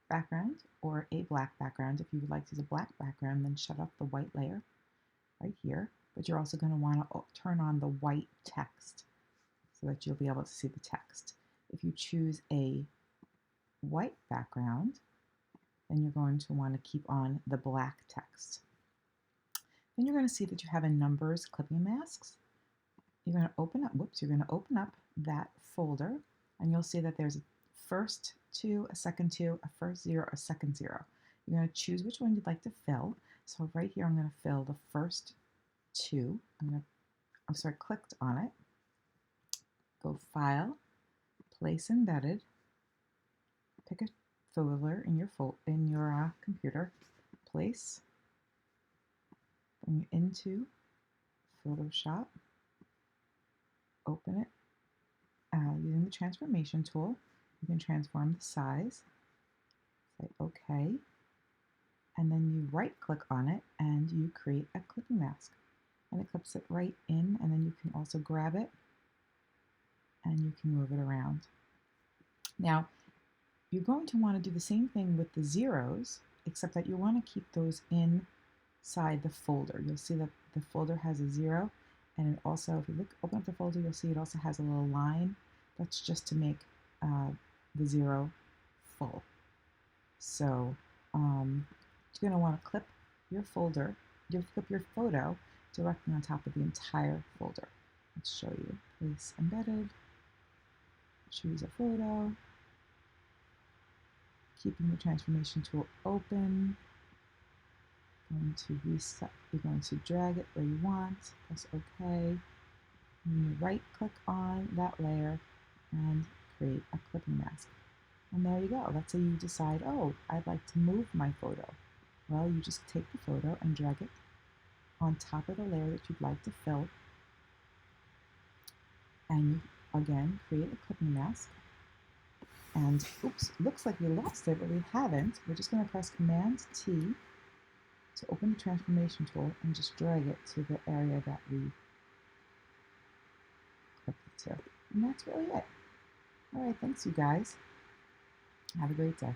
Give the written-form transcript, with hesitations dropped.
background or a black background. If you would like to use a black background, then shut off the white layer right here. But you're also going to want to turn on the white text so that you'll be able to see the text. If you choose a white background, then you're going to want to keep on the black text. Then you're going to see that you have a numbers clipping masks. You're going to open up that folder, and you'll see that there's a first 2, a second 2, a first 0, a second 0. You're going to choose which one you'd like to fill. So right here, I'm going to fill the first 2. Clicked on it. Go File, Place Embedded. Pick a folder in your computer. Place. Bring it into Photoshop. Open it. Using the transformation tool, you can transform the size. Say OK. And then you right-click on it and you create a clipping mask. And it clips it right in, and then you can also grab it and you can move it around. Now, you're going to want to do the same thing with the zeros, except that you want to keep those inside the folder. You'll see that the folder has a 0, and it also, if you open up the folder, you'll see it also has a little line. That's just to make the 0 full. So you're going to want to clip your photo directly on top of the entire folder. Let's show you. Place Embedded, choose a photo, keeping the transformation tool open. Going to reset, you're going to drag it where you want, press OK, and you right click on that layer and create a clipping mask. And there you go. Let's say you decide, oh, I'd like to move my photo. Well, you just take the photo and drag it on top of the layer that you'd like to fill. And you, again, create a clipping mask. And oops, looks like we lost it, but we haven't. We're just going to press Command-T to open the transformation tool and just drag it to the area that we clipped it to. And that's really it. All right, thanks you guys. Have a great day.